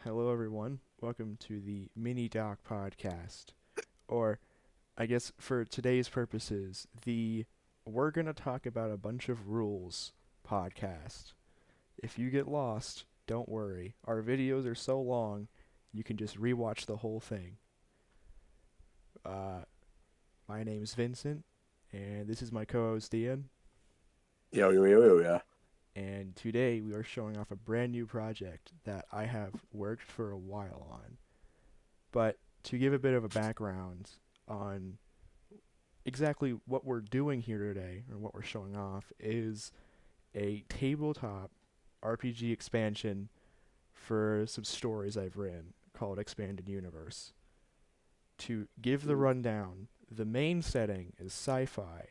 Hello, everyone. Welcome to the Mini Doc Podcast. Or, I guess for today's purposes, the We're Gonna Talk About a Bunch of Rules podcast. If you get lost, don't worry. Our videos are so long, you can just rewatch the whole thing. Uh, my name's Vincent, and this is my co host Ian. Yo, yo, yo, yo, yeah. And today we are showing off a brand new project that I have worked for a while on. But to give a bit of a background on exactly what we're doing here today, or what we're showing off, is a tabletop RPG expansion for some stories I've written called Expanded Universe. To give the rundown, the main setting is sci fi,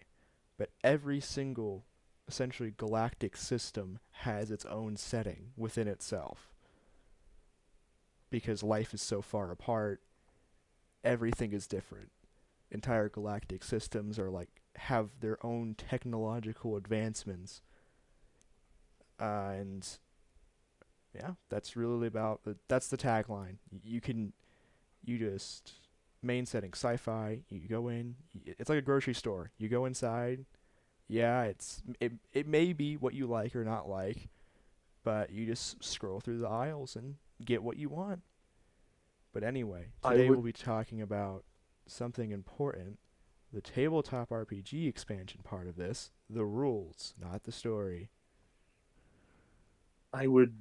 but every single essentially galactic system has its own setting within itself. Because life is so far apart, everything is different. Entire galactic systems are like have their own technological advancements, and yeah, that's really about that's the tagline. You just main setting sci-fi. You go in, it's like a grocery store. You go inside. Yeah, it may be what you like or not like, but you just scroll through the aisles and get what you want. But anyway, I today we'll would be talking about something important, the tabletop RPG expansion part of this, the rules, not the story. I would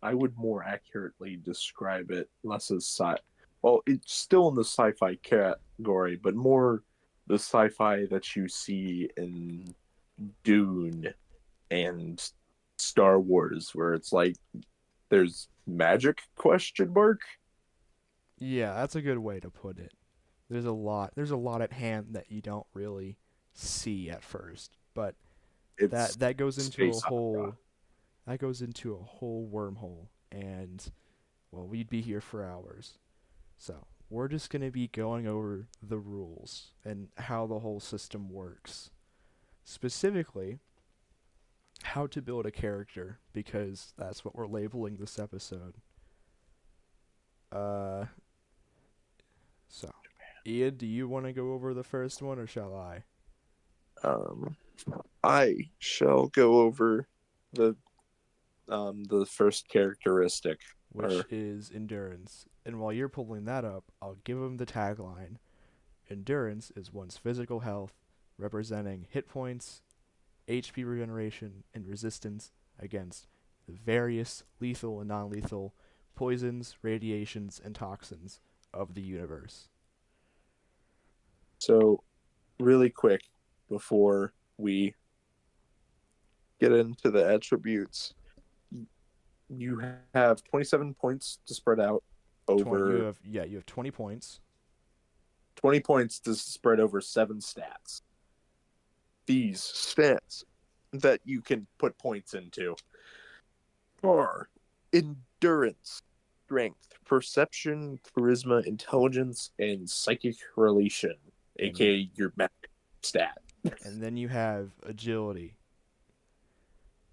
I would more accurately describe it less as well, it's still in the sci-fi category, but more the sci-fi that you see in Dune and Star Wars, where it's like there's magic question mark. Yeah, that's a good way to put it. There's a lot at hand that you don't really see at first, but It's that goes into a space opera. whole that goes into a whole wormhole, and well, we'd be here for hours. So, we're just going to be going over the rules and how the whole system works. Specifically, how to build a character, because that's what we're labeling this episode. Uh, so, Ian, do you want to go over the first one or shall I? Um, I shall go over the the first characteristic, Which or is endurance. And while you're pulling that up, I'll give him the tagline. Endurance is one's physical health, representing hit points, HP regeneration, and resistance against the various lethal and non lethal poisons, radiations, and toxins of the universe. so really quick before we get into the attributes. You have 27 points to spread out 20, you over have yeah, you have 20 points. 20 points to spread over seven stats. These stats that you can put points into are endurance, strength, perception, charisma, intelligence, and psychic relation, And aka your magic stat. and then you have agility.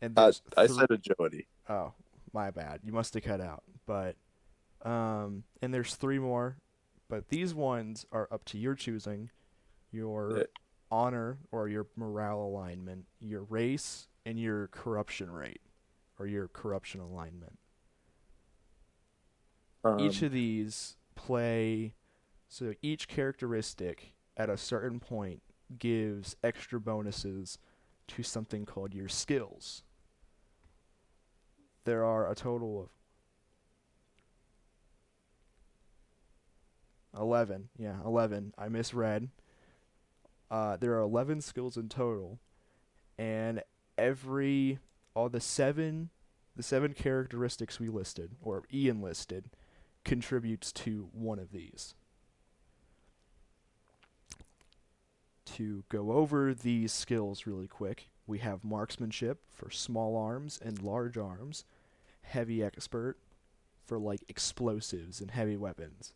And Uh, there's I three said agility. oh, my bad. You must have cut out. But and there's three more, but these ones are up to your choosing. Your honor or your morale alignment, your race, and your corruption rate or your corruption alignment. Each Um, of these play, so each characteristic at a certain point gives extra bonuses to something called your skills. There are a total of 11. Yeah, 11. I misread. There are 11 skills in total, and every all the seven characteristics we listed or Ian listed contributes to one of these. To go over these skills really quick, we have marksmanship for small arms and large arms, heavy expert for like explosives and heavy weapons,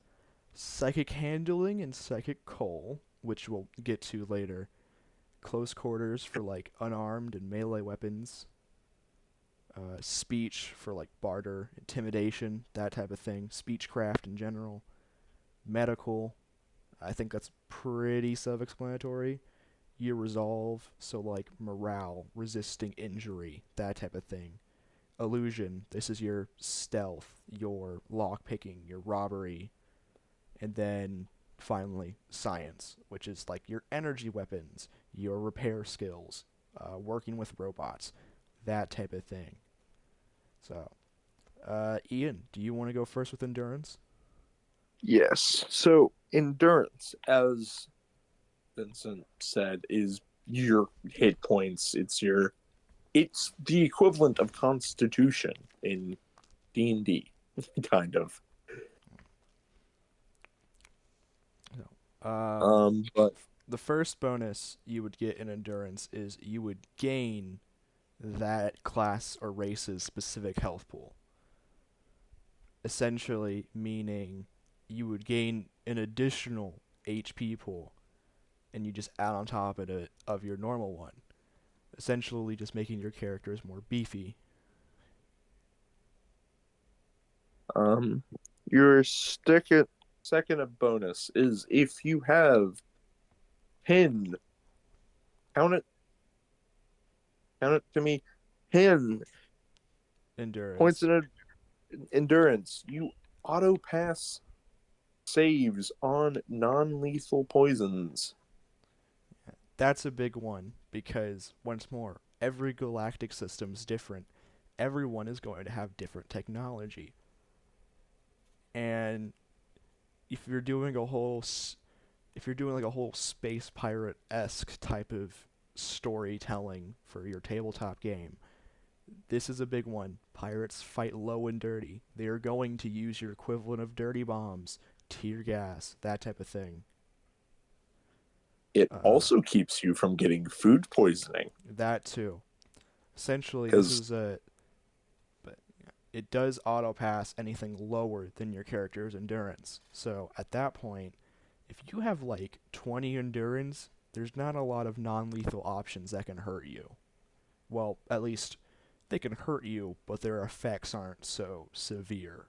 psychic handling and psychic coal, which we'll get to later, close quarters for like unarmed and melee weapons, speech for like barter, intimidation, that type of thing, speechcraft in general, medical. I think that's pretty self-explanatory. Your resolve, so like morale, resisting injury, that type of thing. Illusion, this is your stealth, your lock picking, your robbery, and then finally science, which is like your energy weapons, your repair skills, working with robots, that type of thing. So, Ian, do you want to go first with endurance? Yes. So endurance, as Vincent said, is your hit points. It's the equivalent of Constitution in D&D, kind of. No. But The first bonus you would get in endurance is you would gain that class or race's specific health pool. Essentially, meaning you would gain an additional HP pool, and you just add on top of it of your normal one. Essentially, just making your characters more beefy. um, your second of bonus is if you have 10, count it, count it to me, 10 points Endurance. in endurance, you auto pass saves on non-lethal poisons. That's a big one because, once more, every galactic system's different. Everyone is going to have different technology. And if you're doing a whole if you're doing like a whole space pirate esque type of storytelling for your tabletop game, this is a big one. Pirates fight low and dirty. They are going to use your equivalent of dirty bombs, tear gas, that type of thing. It Uh, also keeps you from getting food poisoning that too. Essentially, this because is a but it does auto pass anything lower than your character's endurance. So at that point, if you have like 20 endurance, there's not a lot of non-lethal options that can hurt you. Well, at least they can hurt you, but their effects aren't so severe.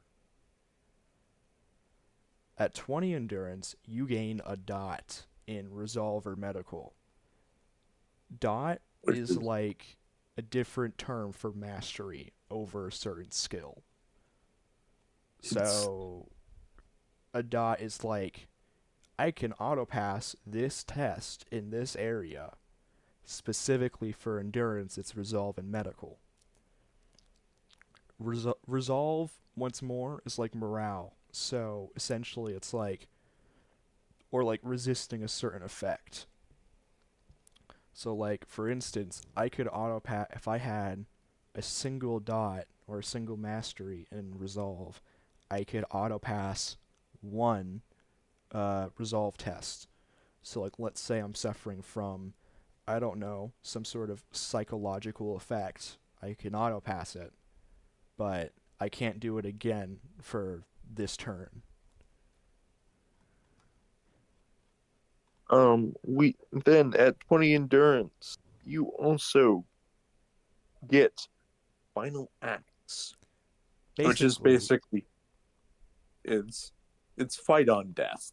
At 20 endurance, you gain a dot in resolve or medical. Dot which is is like a different term for mastery over a certain skill. it's So a dot is like I can auto pass this test in this area. Specifically for endurance, it's resolve and medical. Resolve, once more, is like morale. So essentially, it's like, or like resisting a certain effect. So, like, for instance, I could auto pass, if I had a single dot or a single mastery in resolve, I could auto pass one resolve test. So, like, let's say I'm suffering from, I don't know, some sort of psychological effect. I can auto pass it, but I can't do it again for this turn. we then at 20 endurance, you also get final acts, which is Basically, basically it's it's fight on death.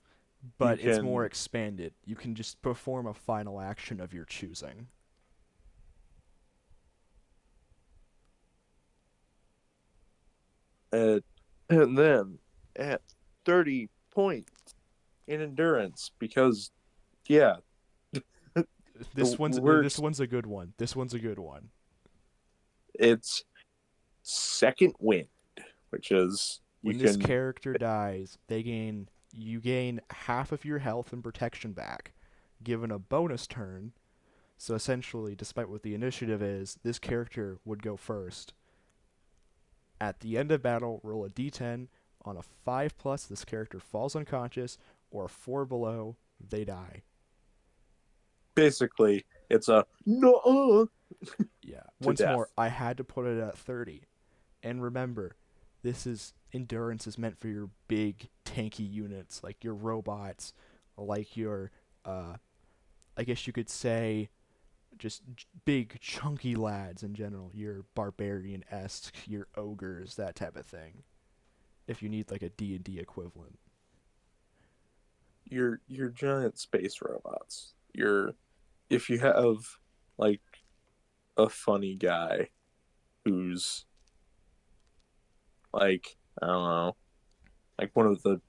You but it's more can expanded. You can just perform a final action of your choosing. at and then at 30 points in endurance because yeah, This one's we're this one's a good one. This one's a good one. it's second wind, which is you When this can character dies, you gain half of your health and protection back, given a bonus turn. So essentially, despite what the initiative is, this character would go first. At the end of battle, roll a d10. On a 5 plus, this character falls unconscious, or a 4 below, they die. basically it's a no Yeah. to Once more, death. I had to put it at 30. And remember, this is endurance is meant for your big tanky units, like your robots, like your I guess you could say just big chunky lads in general. Your barbarian-esque, your ogres, that type of thing. If you need like a D&D equivalent. Your giant space robots. Your if you have like a funny guy who's like I don't know, like one of the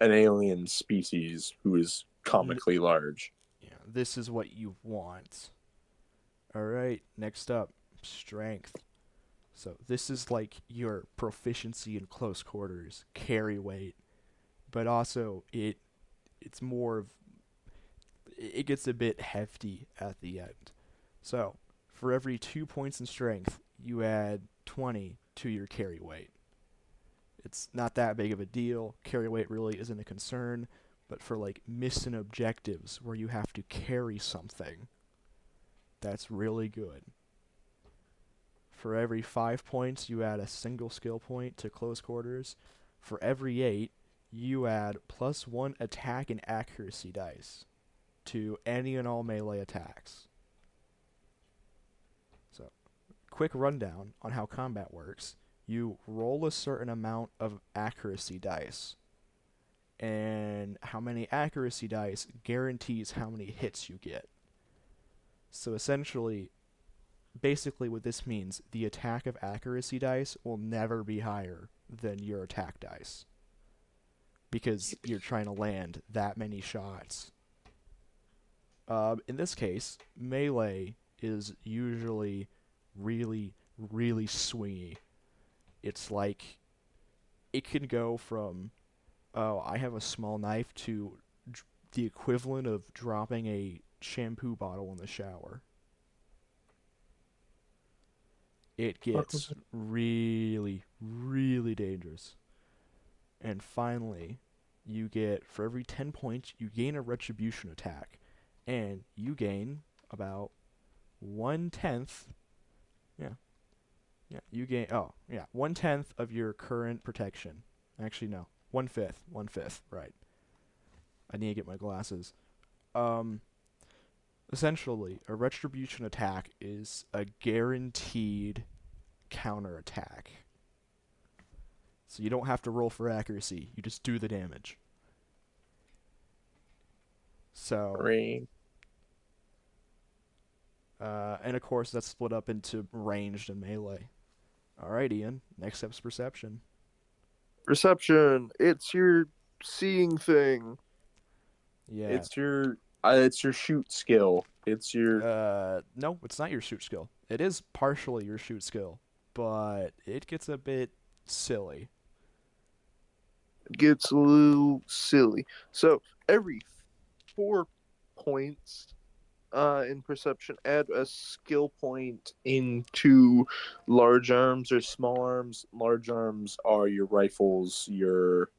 an alien species who is N- comically large. yeah, this is what you want. All right, next up, strength. So this is like your proficiency in close quarters, carry weight, but also it's more of it gets a bit hefty at the end. So, for every 2 points in strength, you add 20 to your carry weight. It's not that big of a deal. Carry weight really isn't a concern, but for like mission objectives where you have to carry something, that's really good. For every 5 points, you add a single skill point to close quarters. For every 8, you add +1 attack and accuracy dice to any and all melee attacks. So, quick rundown on how combat works. You roll a certain amount of accuracy dice, and how many accuracy dice guarantees how many hits you get. So essentially, basically what this means, the attack of accuracy dice will never be higher than your attack dice because you're trying to land that many shots. In this case, melee is usually really, really swingy. It's like it can go from, oh, I have a small knife to the equivalent of dropping a shampoo bottle in the shower. It gets really, really dangerous. And finally, you get, for every 10 points, you gain a retribution attack. And you gain about 1/10. Yeah, yeah, you gain, oh, yeah, 1/10 of your current protection. Actually, no, 1/5, 1/5, right. I need to get my glasses. Um, Essentially, a retribution attack is a guaranteed counter attack. So you don't have to roll for accuracy, you just do the damage. So, Rain. and of course, that's split up into ranged and melee. Alright, Ian, next up's perception. Perception. It's your seeing thing. Yeah. It's your shoot skill. It's your No, it's not your shoot skill. It is partially your shoot skill, but it gets a bit silly. gets a little silly. So every 4 points in perception, add a skill point into large arms or small arms. Large arms are your rifles, your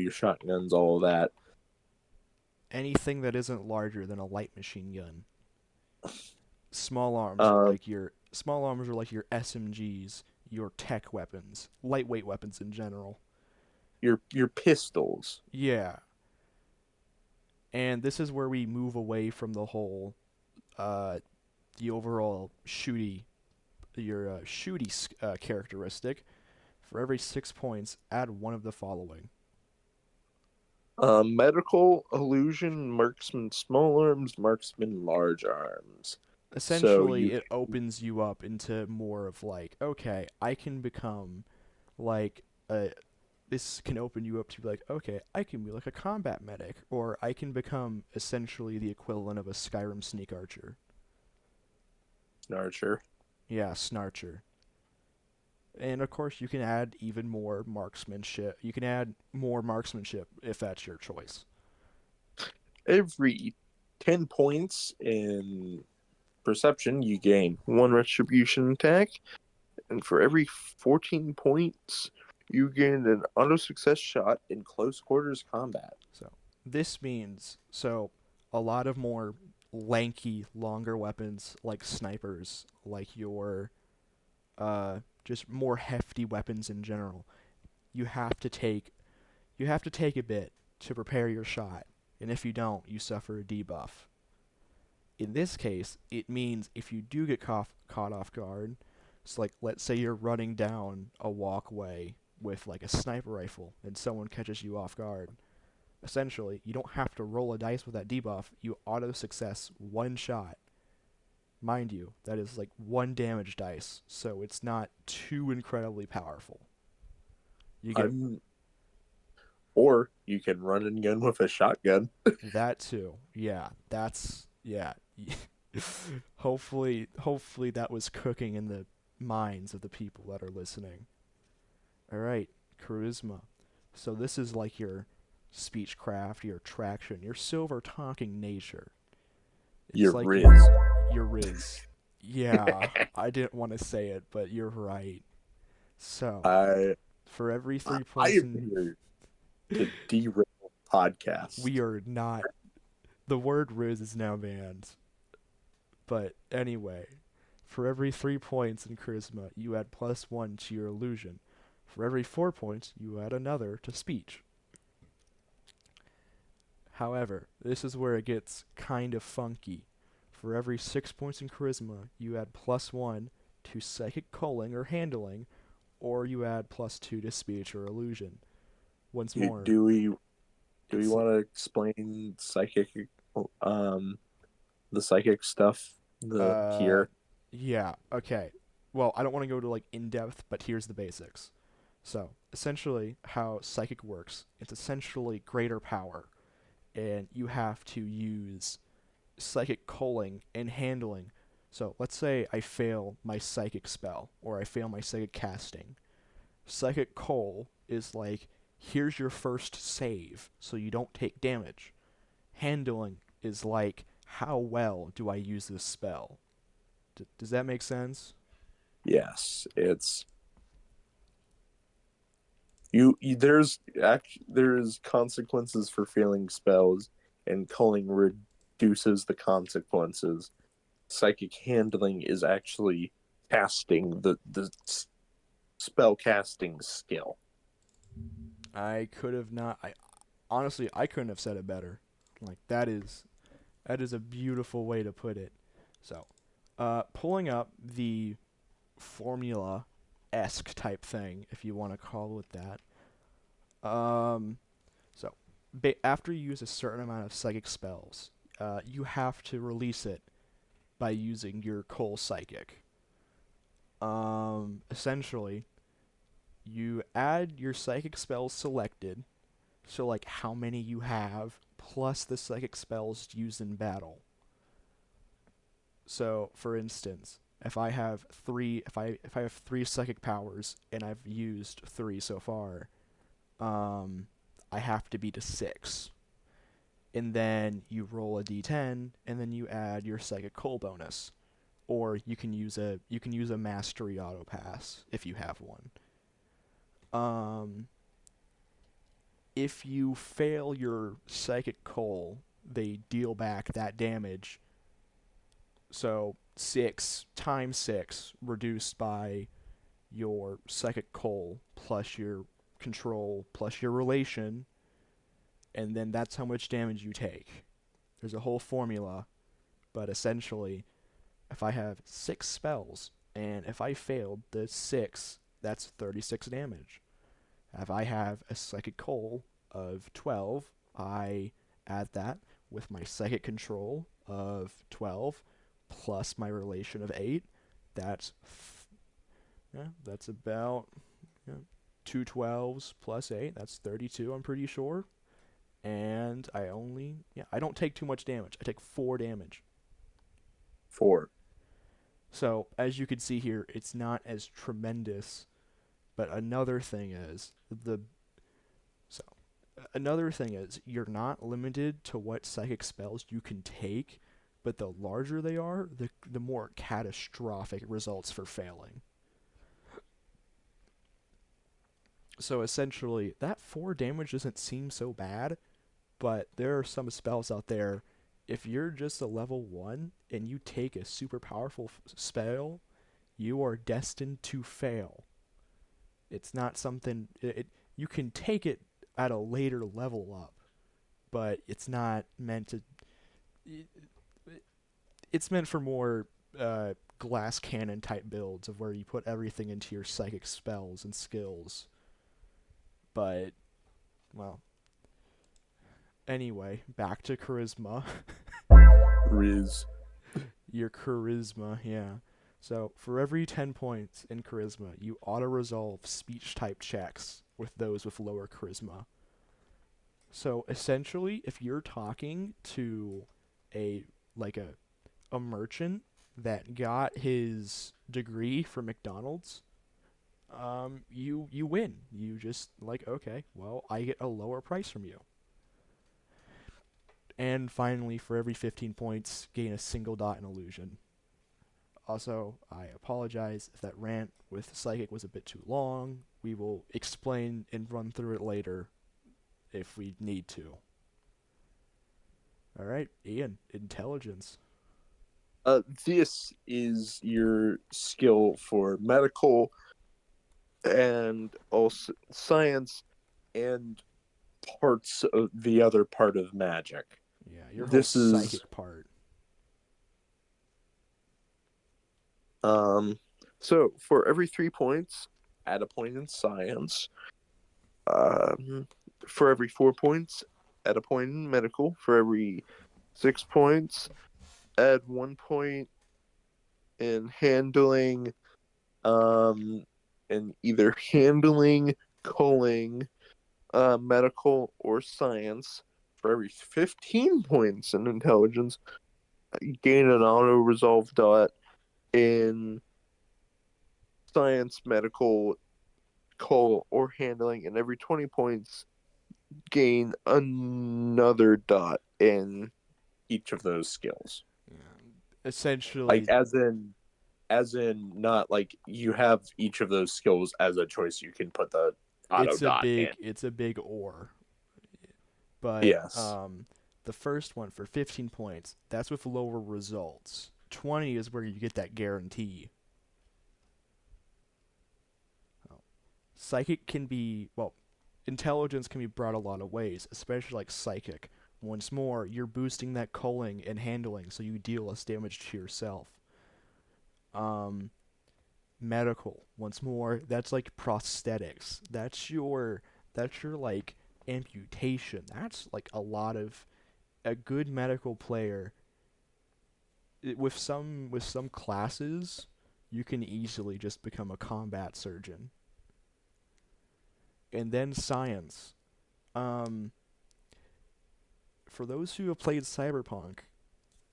shotguns, all of that. Anything that isn't larger than a light machine gun. Uh, Small arms are like your SMGs, your tech weapons, lightweight weapons in general. your pistols. Yeah, and this is where we move away from the whole, uh, the overall shooty characteristic. For every 6 points, add one of the following. Medical, illusion, marksman, small arms, marksman, large arms. So Essentially, it opens you up into more of like, okay, I can become like a. This can open you up to be like, okay, I can be like a combat medic, or I can become essentially the equivalent of a Skyrim sneak archer. Archer. Yeah, snarcher. And of course, you can add even more marksmanship. You can add more marksmanship if that's your choice. Every 10 points in perception, you gain one retribution attack, and for every 14 points, you gain an auto success shot in close quarters combat. So this means a lot of more lanky, longer weapons like snipers, like your just more hefty weapons in general. You have to take you have to take a bit to prepare your shot, and if you don't, you suffer a debuff. In this case, it means if you do get caught off guard, it's like let's say you're running down a walkway with like a sniper rifle and someone catches you off guard. Essentially, you don't have to roll a dice with that debuff. You auto success one shot. Mind you, that is like one damage dice, so it's not too incredibly powerful. You get I'm or you can run and gun with a shotgun. that too. Yeah, that's yeah. Hopefully that was cooking in the minds of the people that are listening. All right, charisma. So this is like your speechcraft, your traction, your silver talking nature. It's Your like Riz. your riz. Yeah, I didn't want to say it, but you're right. So, I for every I 3 points am in here to derail podcast. we are not the word riz is now banned. But anyway, for every 3 points in charisma, you add +1 to your illusion. For every 4 points, you add another to speech. However, this is where it gets kind of funky. For every 6 points in charisma, you add +1 to psychic culling or handling, or you add +2 to speech or illusion. Once Do, more, do we do we it's want to explain um the psychic stuff the uh here? yeah, okay. Well, I don't want to go to like in depth, but here's the basics. So, essentially how psychic works, it's essentially greater power, and you have to use psychic culling and handling. So let's say I fail my psychic spell or I fail my psychic casting. Psychic cull is like, here's your first save so you don't take damage. Handling is like, how well do I use this spell? Does that make sense? Yes, it's there's consequences for failing spells, and culling reduces the consequences. Psychic handling is actually casting the spell casting skill. I could have not. I honestly I couldn't have said it better. Like that is a beautiful way to put it. So, pulling up the formula esque type thing, if you want to call it that. So, after you use a certain amount of psychic spells, you have to release it by using your Coal Psychic. Essentially, you add your psychic spells selected, so like how many you have, plus the psychic spells used in battle. So, for instance, if I have three psychic powers and I've used three so far, um, I have to beat a six, and then you roll a d10, and then you add your psychic coal bonus, or you can use a mastery auto pass if you have one. Um, if you fail your psychic coal, they deal back that damage. So 6 times 6 reduced by your psychic coal plus your control plus your relation, and then that's how much damage you take. There's a whole formula, but essentially, if I have 6 spells and if I failed the 6, that's 36 damage. If I have a psychic coal of 12, I add that with my psychic control of 12 plus my relation of 8. That's yeah, that's about yeah, two 12s plus 8. That's 32, I'm pretty sure. And I don't take too much damage. I take 4 damage. For So, as you can see here, it's not as tremendous. But so another thing is you're not limited to what psychic spells you can take, but the larger they are, the more catastrophic results for failing. So essentially, that 4 damage doesn't seem so bad, but there are some spells out there. If you're just a level 1 and you take a super powerful spell, you are destined to fail. It's not something you can take it at a later level up, but it's not meant to. it's meant for more glass cannon type builds of where you put everything into your psychic spells and skills. But well, anyway, back to charisma. Riz. Your charisma, yeah. So for every 10 points in charisma, you auto resolve speech type checks with those with lower charisma. So essentially, if you're talking to a like a merchant that got his degree from McDonald's, you win. You just like, okay, well, I get a lower price from you. And finally, for every 15 points, gain a single dot in illusion. Also, I apologize if that rant with Psychic was a bit too long. We will explain and run through it later if we need to. Alright, Ian, intelligence. This is your skill for medical and also science and parts of the other part of magic. Yeah, your whole This is psychic part. um so for every 3 points, add a point in science. Um, for every 4 points, add a point in medical. For every 6 points, add 1 point in handling, in either handling, culling, medical, or science. For every 15 points in intelligence, gain an auto resolve dot in science, medical, cull, or handling, and every 20 points, gain another dot in each of those skills. Yeah. Like Essentially, as in not like you have each of those skills as a choice. You can put the auto dot in. it's a big or. But Yes. the first one for 15 points, that's with lower results. 20 is where you get that guarantee. Psychic can be, well, intelligence can be brought a lot of ways, especially like psychic. Once more, you're boosting that culling and handling so you deal less damage to yourself. Um, medical, once more, that's like prosthetics. That's your like amputation. That's like a lot of a good medical player with some classes, you can easily just become a combat surgeon. And then science. Um, for those who have played Cyberpunk,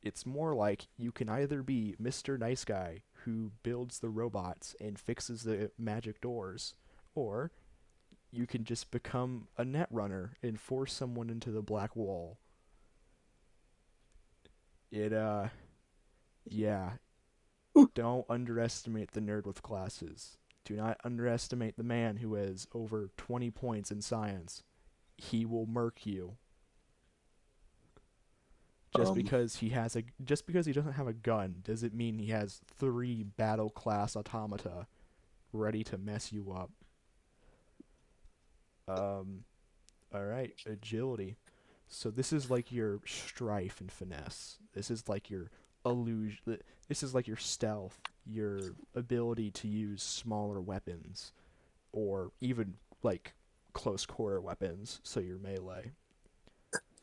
it's more like you can either be Mr. Nice Guy who builds the robots and fixes the magic doors, or you can just become a net runner and force someone into the black wall. It yeah, don't underestimate the nerd with glasses. Do not underestimate the man who has over 20 points in science. He will murk you Um. just because he doesn't have a gun doesn't mean he has 3 battle class automata ready to mess you up. Um all right, agility. So this is like your strife and finesse. This is like your illusion. This is like your stealth, your ability to use smaller weapons, or even like close quarter weapons. So your melee.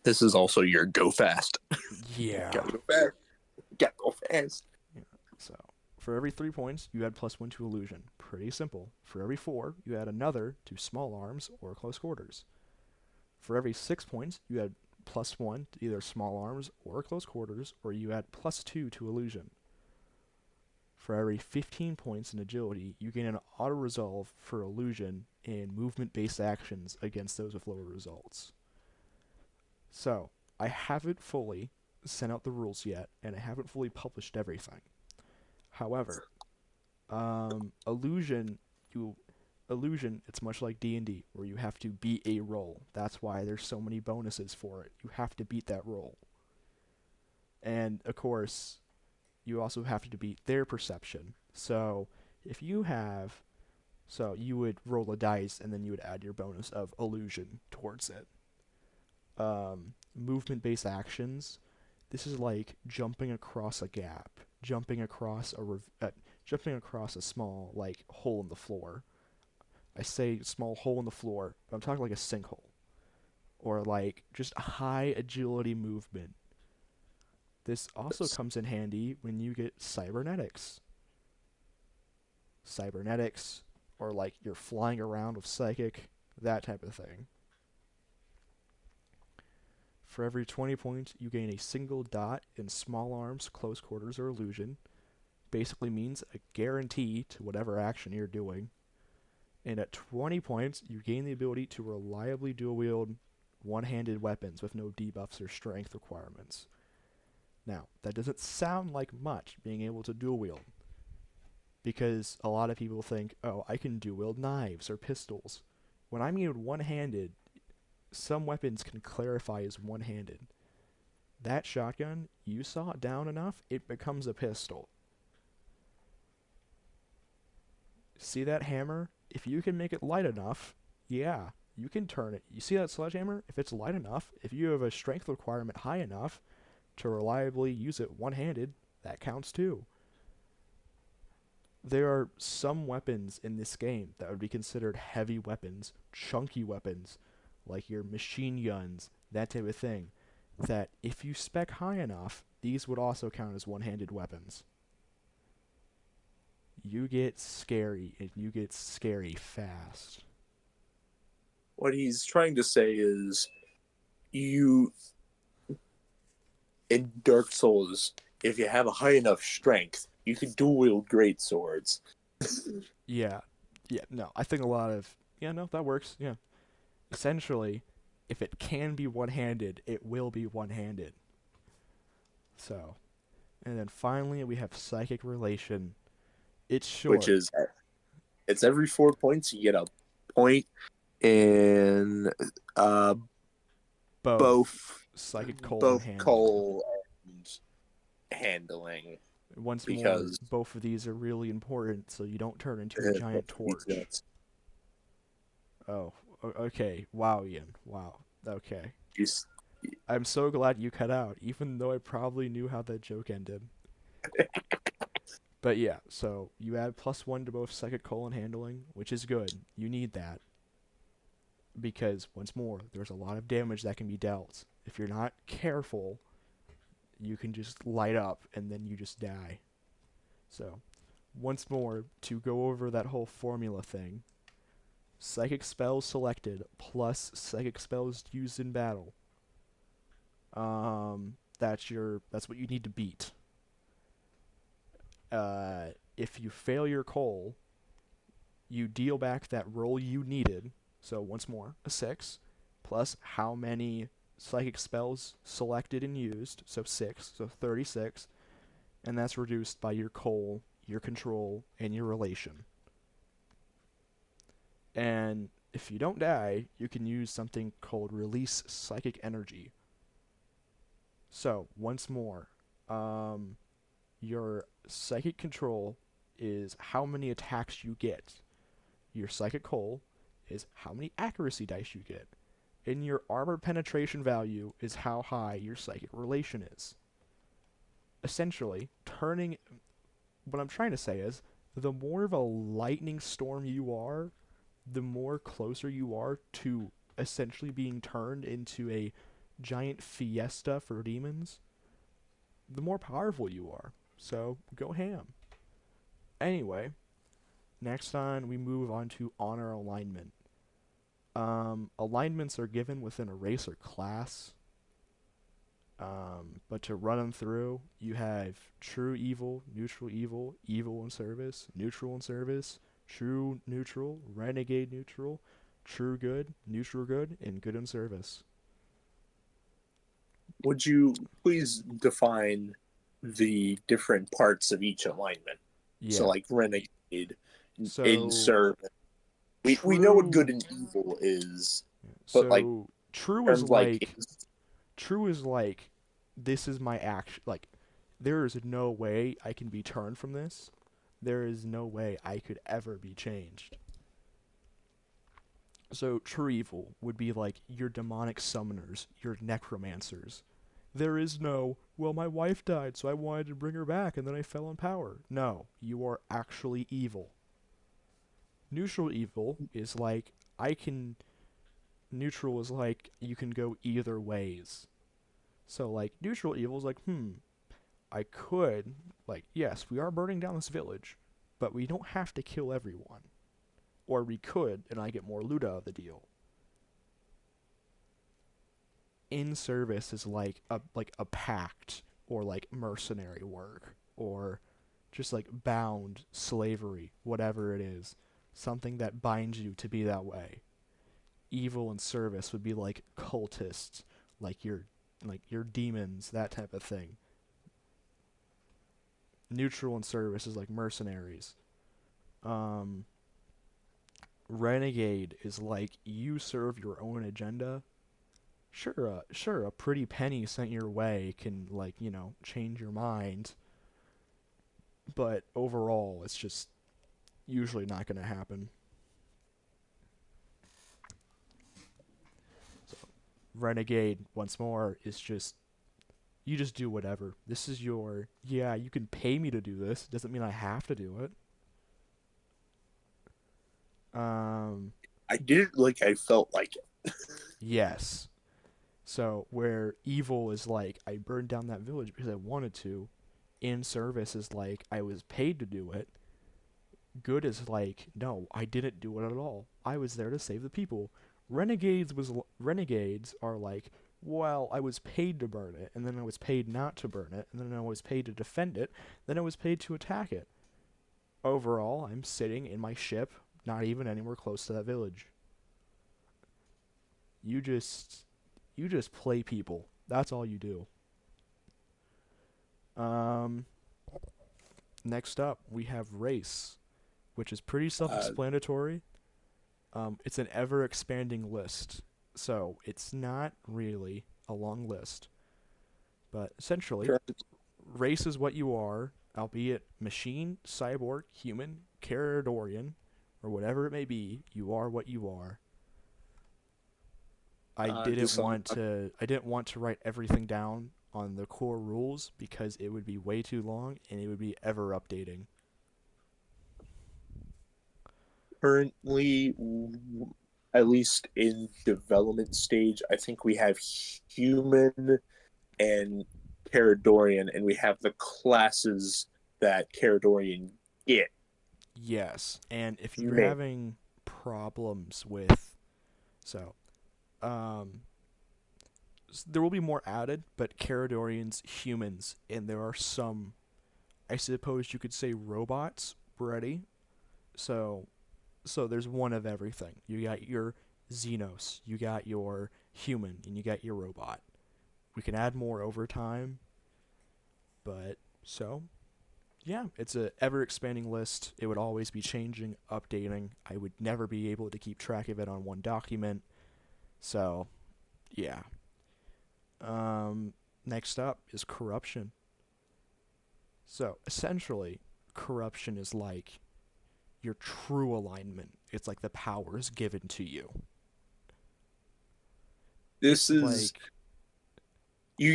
This is also your go fast. Yeah. Gotta go fast. Gotta go fast. Yeah. So for every 3 points, you add +1 to illusion. Pretty simple. For every 4, you add another to small arms or close quarters. For every 6 points, you add +1 to either small arms or close quarters, or you add +2 to illusion. For every 15 points in agility, you gain an auto resolve for illusion and movement based actions against those with lower results. So, I haven't fully sent out the rules yet, and I haven't fully published everything. However, illusion, you illusion, it's much like D&D, where you have to beat a roll. That's why there's so many bonuses for it. You have to beat that roll. And of course, you also have to beat their perception. So if you have, so you would roll a dice and then you would add your bonus of illusion towards it. Movement based actions. This is like jumping across a gap, jumping across jumping across a small like hole in the floor. I say small hole in the floor, but I'm talking like a sinkhole or like just high agility movement. This also This- comes in handy when you get cybernetics, or like you're flying around with psychic, that type of thing. For every 20 points, you gain a single dot in small arms, close quarters, or illusion. Basically means a guarantee to whatever action you're doing. And at 20 points, you gain the ability to reliably dual wield one-handed weapons with no debuffs or strength requirements. Now, that doesn't sound like much, being able to dual wield, because a lot of people think, oh, I can dual wield knives or pistols. When I mean one-handed, some weapons can clarify as one-handed. That shotgun, you saw it down enough, it becomes a pistol. See that hammer? If you can make it light enough, yeah, you can turn it. You see that sledgehammer? If it's light enough, if you have a strength requirement high enough to reliably use it one-handed, that counts too. There are some weapons in this game that would be considered heavy weapons, chunky weapons, like your machine guns, that type of thing, that if you spec high enough, these would also count as one-handed weapons. You get scary, and you get scary fast. What he's trying to say is, you in Dark Souls, if you have a high enough strength, you can dual wield great swords. Yeah, yeah, no, I think a lot of, yeah, no, that works, yeah. Essentially, if it can be one-handed, it will be one-handed. So, and then finally we have Psychic Relation. It's Which short. is, it's every 4 points you get a point in uh Both both Psychic Coal and both Handling. coal and handling, Once more, because both of these are really important so you don't turn into a giant torch. that's Oh, okay. Wow, Ian. Wow. Okay. you, I'm so glad you cut out, even though I probably knew how that joke ended. But yeah, so you add +1 to both Psychic Coal and Handling, which is good. You need that. Because, once more, there's a lot of damage that can be dealt. If you're not careful, you can just light up and then you just die. So, once more, to go over that whole formula thing, psychic spells selected plus psychic spells used in battle. That's what you need to beat. If you fail your coal, you deal back that roll you needed. So once more, a 6 plus how many psychic spells selected and used. So 6, so 36, and that's reduced by your coal, your control, and your relation. And if you don't die, you can use something called release psychic energy. So, once more, your psychic control is how many attacks you get. Your psychic coal is how many accuracy dice you get. And your armor penetration value is how high your psychic relation is. Essentially, what I'm trying to say is, the more of a lightning storm you are, the more closer you are to essentially being turned into a giant fiesta for demons, the more powerful you are. So go ham. Anyway, next on we move on to honor alignment. Alignments are given within a race or class. But to run them through, you have true evil, evil in service, neutral in service, true neutral, renegade neutral, true good, neutral good, and good in service. would you please define the different parts of each alignment? So, Yeah. like renegade, So insert. We know what good true. and evil is, but like So true is terms like like true is like this is my action. Like there is no way I can be turned from this. There is no way I could ever be changed. So true evil would be like your demonic summoners, your necromancers. There is no, well, my wife died, so I wanted to bring her back, and then I fell in power. No, you are actually evil. Neutral evil is like, I can. Neutral is like, you can go either ways. So, like, neutral evil is like, I could, like, yes, we are burning down this village, but we don't have to kill everyone. Or we could, and I get more loot out of the deal. In service is like a pact or like mercenary work or just like bound slavery, whatever it is, something that binds you to be that way. Evil in service would be like cultists, like your demons, that type of thing. Neutral in service is like mercenaries. Um, Renegade is like you serve your own agenda. Sure, a pretty penny sent your way can change your mind, but overall, it's just usually not going to happen. So, Renegade once more is just you just do whatever. This is your yeah. You can pay me to do this. Doesn't mean I have to do it. Um, I did it like I felt like it. yes. So where evil is like I burned down that village because I wanted to, in service is like I was paid to do it. Good is like no, I didn't do it at all. I was there to save the people. Renegades are like well, I was paid to burn it, and then I was paid not to burn it, and then I was paid to defend it, then I was paid to attack it. Overall, I'm sitting in my ship, not even anywhere close to that village. You just you just play people. That's all you do. Um, Next up, we have race, which is pretty Uh, self-explanatory. It's an ever-expanding list, so it's not really a long list. But essentially, race is what you are, albeit machine, cyborg, human, Caradorian, or whatever it may be. You are what you are. just I didn't want to write everything down on the core rules because it would be way too long and it would be ever updating. currently, at least in development stage, I think we have human and Caradorian, and we have the classes that Caradorian get. Yes, and if you're Man, having problems with so um there will be more added, but Caradorians humans and there are some I suppose you could say robots ready. So there's one of everything. You got your Xenos, you got your human, and you got your robot. We can add more over time, but yeah, it's a ever expanding list. It would always be changing, updating. I would never be able to keep track of it on one document. So, yeah. Um Next up is corruption. So, essentially, corruption is like your true alignment. It's like the powers given to you. this is Like you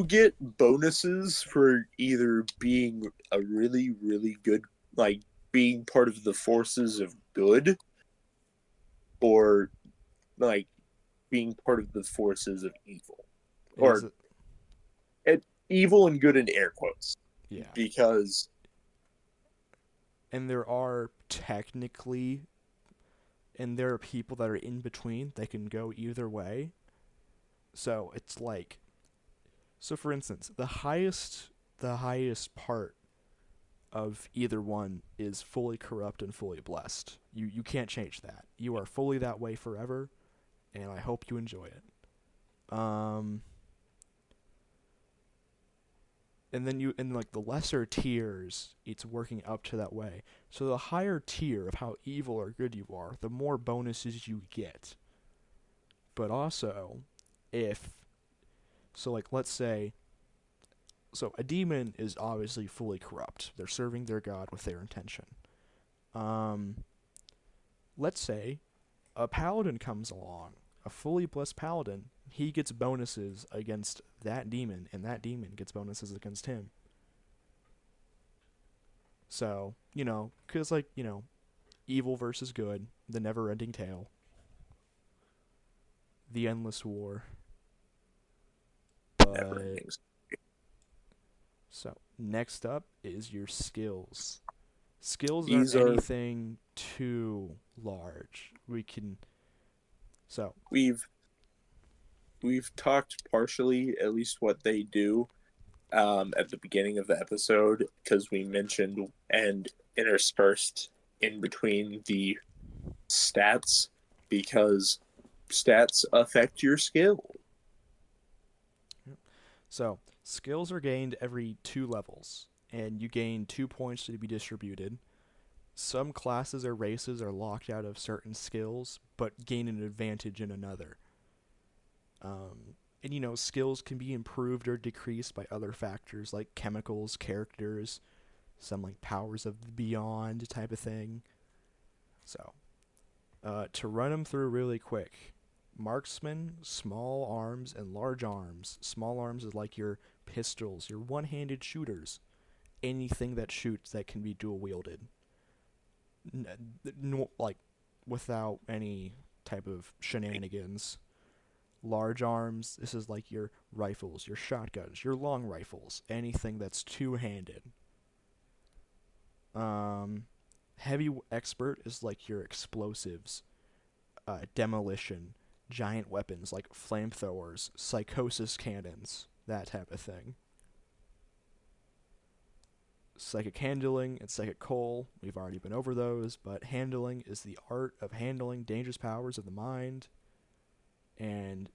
get bonuses for either being a really really good, like being part of the forces of good, or like being part of the forces of evil, is or evil and good in air quotes, yeah. because And there are people that are in between. They can go either way. So it's like so for instance, the highest part of either one is fully corrupt and fully blessed. You can't change that. You are fully that way forever, and I hope you enjoy it. Um and then you in like the lesser tiers, it's working up to that way. So the higher tier of how evil or good you are, the more bonuses you get. But also, if so like let's say so a demon is obviously fully corrupt. They're serving their god with their intention. Um, let's say a paladin comes along, a fully blessed paladin. he gets bonuses against that demon, and that demon gets bonuses against him. So, because, like, evil versus good, the never ending tale, the endless war. Never But, ending. so, next up is your skills. Skills aren't These are anything too large. So, we've talked partially at least what they do at the beginning of the episode because we mentioned and interspersed in between the stats because stats affect your skill. so skills are gained every 2 levels, and you gain 2 points to be distributed. Some classes or races are locked out of certain skills, but gain an advantage in another. And skills can be improved or decreased by other factors like chemicals, characters, some like powers of the beyond type of thing. So, to run them through really quick, marksman, small arms, and large arms. Small arms is like your pistols, your one-handed shooters, anything that shoots that can be dual wielded. Like without any type of shenanigans. Large arms, this is like your rifles, your shotguns, your long rifles, anything that's two-handed. Um, heavy expert is like your explosives, demolition, giant weapons like flamethrowers, psychosis cannons, that type of thing. Psychic handling and psychic coal, we've already been over those, but handling is the art of handling dangerous powers of the mind and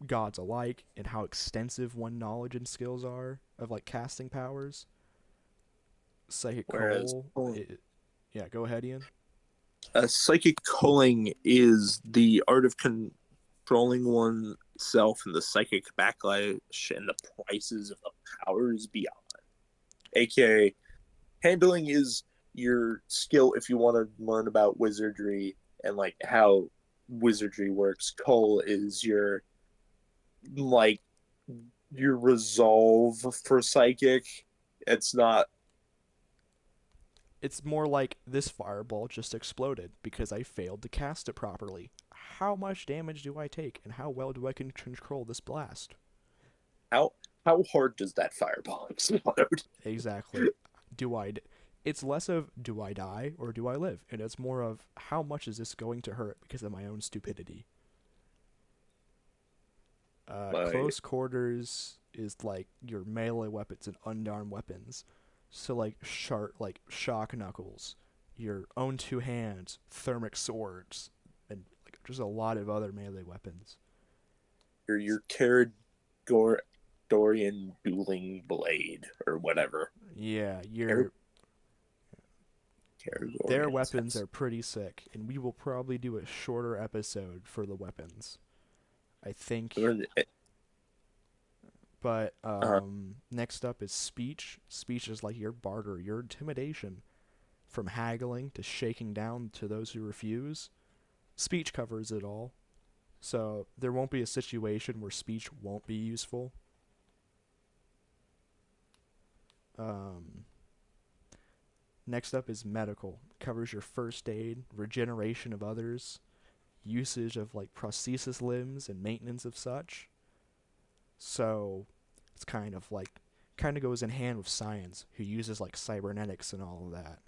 gods alike, and how extensive one knowledge and skills are of like casting powers. Psychic Whereas coal, yeah, go ahead, Ian. psychic culling is the art of controlling oneself and the psychic backlash and the prices of the powers beyond. AKA, handling is your skill if you want to learn about wizardry and like how wizardry works. Cull is like your resolve for psychic. It's not. It's more like this fireball just exploded because I failed to cast it properly. How much damage do I take, and how well do I control this blast? how how hard does that fireball explode? Exactly. Do I? It's less of do I die or do I live, and it's more of how much is this going to hurt because of my own stupidity. My Close quarters is like your melee weapons and unarmed weapons. So like shock knuckles, your own two hands, thermic swords, and like just a lot of other melee weapons. your Dorian dueling blade or whatever. Yeah, Car- your their Caragorians weapons has are pretty sick, and we will probably do a shorter episode for the weapons. I think. But uh, next up is speech. Speech is like your barter, your intimidation, from haggling to shaking down to those who refuse. Speech covers it all. So there won't be a situation where speech won't be useful. Um, Next up is medical. Covers your first aid, regeneration of others, usage of like prosthesis limbs and maintenance of such. So it's kind of goes in hand with science, who uses like cybernetics and all of that.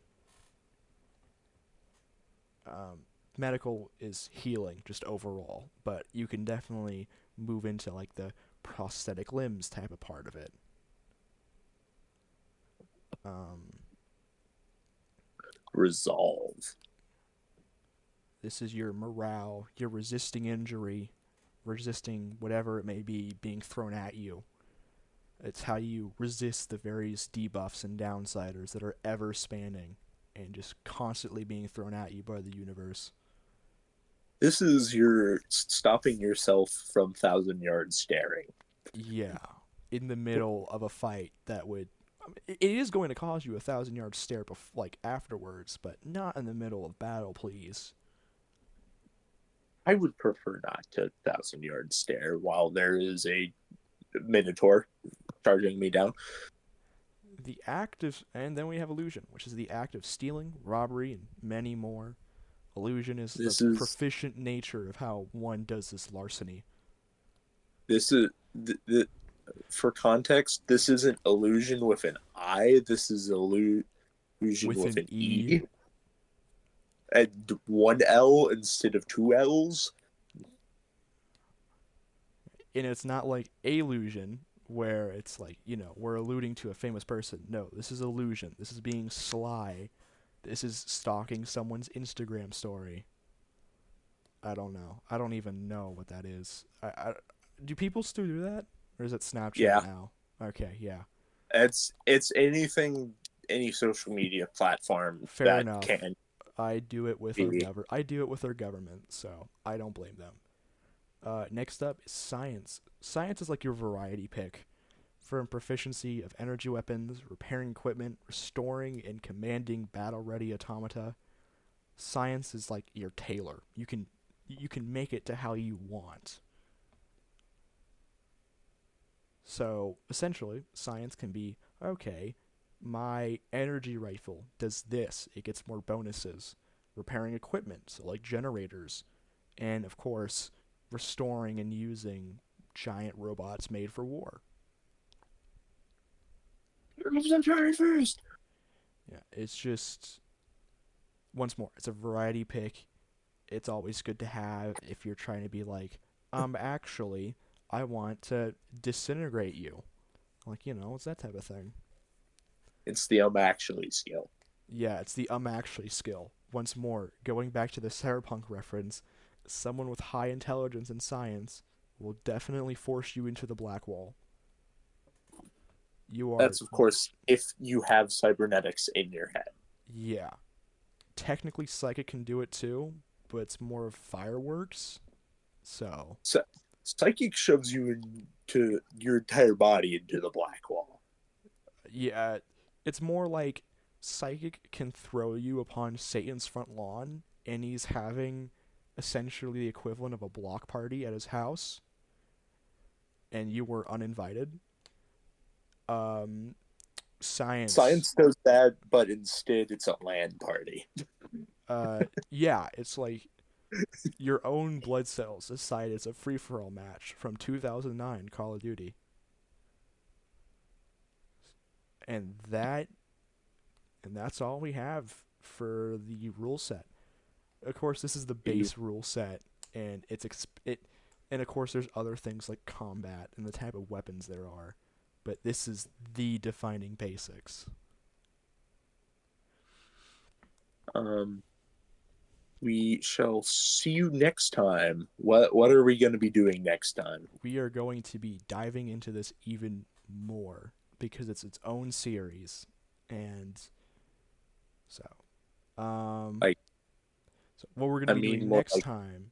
Um, Medical is healing just overall, but you can definitely move into like the prosthetic limbs type of part of it. Um, resolve. this is your morale, your resisting injury, resisting whatever it may be being thrown at you. It's how you resist the various debuffs and downsiders that are ever spanning and just constantly being thrown at you by the universe. This is your stopping yourself from 1,000 yard staring. Yeah, in the middle of a fight that would. It is going to cause you 1,000 yard stare, like afterwards, but not in the middle of battle, please. I would prefer not to 1,000 yard stare while there is a minotaur charging me down. The act of, and then we have illusion, which is the act of stealing, robbery, and many more. Illusion is the This is proficient nature of how one does this larceny. this is for context. This isn't illusion with an I. This is illusion With with an an E, E and one L instead of two L's. and it's not like illusion, where it's like, we're alluding to a famous person. No, this is illusion. This is being sly. This is stalking someone's Instagram story. I don't know. I don't even know what that is. Do people still do that? Or is it Snapchat Yeah, now? Okay, yeah. it's anything, any social media platform Fair that enough. can I do it with our be. I do it with our government, so I don't blame them. Next up is science. Science is like your variety pick for proficiency of energy weapons, repairing equipment, restoring and commanding battle-ready automata. Science is like your tailor. You can make it to how you want. So essentially, science can be okay. My energy rifle does this; it gets more bonuses. Repairing equipment, so like generators, and of course, restoring and using giant robots made for war. I'm trying first. Yeah, it's just once more, it's a variety pick. It's always good to have if you're trying to be like, actually, I want to disintegrate you. Like, it's that type of thing. It's the actually skill. Yeah, it's the actually skill. Once more, going back to the cyberpunk reference, someone with high intelligence in science will definitely force you into the black wall. You are, That's of course if you have cybernetics in your head. yeah. Technically, psychic can do it too, but it's more of fireworks. So, So, psychic shoves you into your entire body into the black wall. yeah, it's more like psychic can throw you upon Satan's front lawn, and he's having essentially the equivalent of a block party at his house, and you were uninvited. Um, science. Science does that, but instead it's a land party. Yeah, it's like your own blood cells decide it's a free for all match from 2009 Call of Duty, and that's all we have for the rule set. Of course, this is the You, base rule set, and and of course there's other things like combat and the type of weapons there are, but this is the defining basics. um, we shall see you next time. What are we going to be doing next time? We are going to be diving into this even more because it's its own series, and so um, Like, so what we're going to I be mean, doing more next like time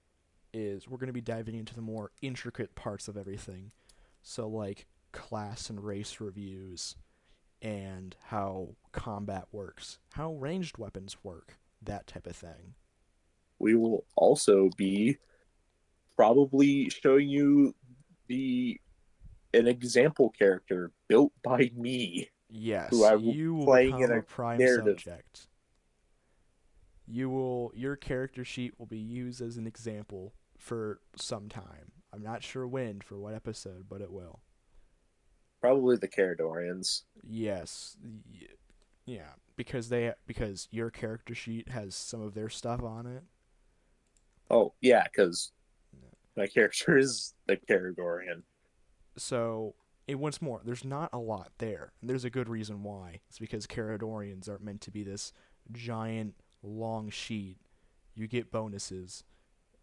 is we're going to be diving into the more intricate parts of everything. So like class and race reviews and how combat works, how ranged weapons work, that type of thing. we will also be probably showing you the an example character built by me, who Yes, I will be you will playing in become a a prime narrative. subject. Your character sheet will be used as an example for some time. I'm not sure when for what episode, but it will. Probably the Caradorians. Yes. Yeah, because your character sheet has some of their stuff on it. Oh yeah, because my character is the Caradorian. So, once more, there's not a lot there. And there's a good reason why. It's because Caradorians aren't meant to be this giant, long sheet. You get bonuses,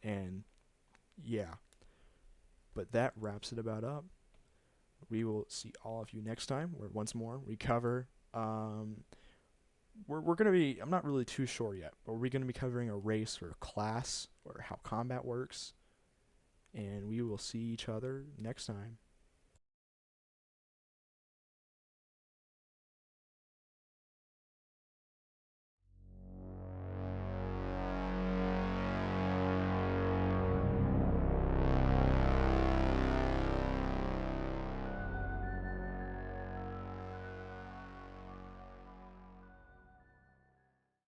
and yeah. But that wraps it about up. We will see all of you next time, where once more we cover. We're going to be. I'm not really too sure yet, but we're going to be covering a race or a class or how combat works. And we will see each other next time.